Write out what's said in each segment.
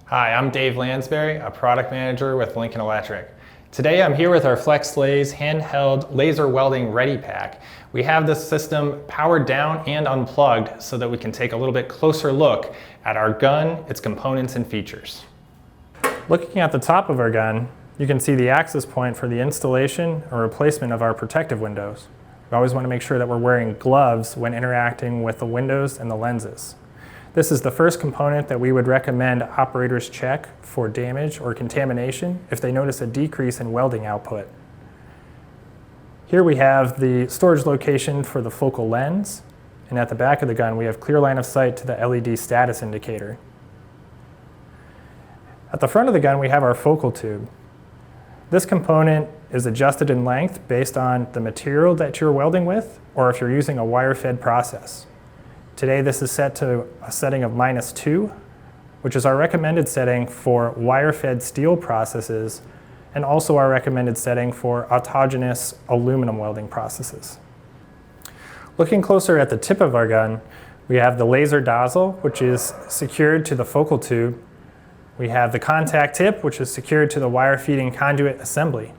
Hi, I'm Dave Lansbury, a product manager with Lincoln Electric. Today I'm here with our Flex Lase handheld laser welding ready pack. We have this system powered down and unplugged so that we can take a little bit closer look at our gun, its components and features. Looking at the top of our gun, you can see the access point for the installation or replacement of our protective windows. We always want to make sure that we're wearing gloves when interacting with the windows and the lenses. This is the first component that we would recommend operators check for damage or contamination if they notice a decrease in welding output. Here we have the storage location for the focal lens, and at the back of the gun we have clear line of sight to the LED status indicator. At the front of the gun we have our focal tube. This component is adjusted in length based on the material that you're welding with or if you're using a wire-fed process. Today this is set to a setting of -2, which is our recommended setting for wire-fed steel processes and also our recommended setting for autogenous aluminum welding processes. Looking closer at the tip of our gun, we have the laser nozzle, which is secured to the focal tube. We have the contact tip, which is secured to the wire feeding conduit assembly.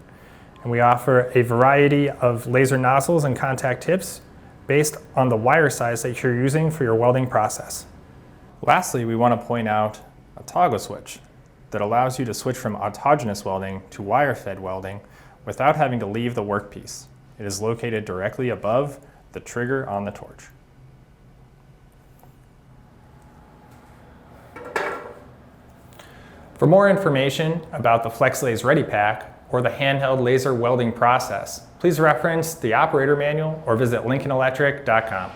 And we offer a variety of laser nozzles and contact tips based on the wire size that you're using for your welding process. Lastly, we want to point out a toggle switch that allows you to switch from autogenous welding to wire-fed welding without having to leave the workpiece. It is located directly above the trigger on the torch. For more information about the Flex Lase Ready Pack or the handheld laser welding process, please reference the operator manual or visit lincolnelectric.com.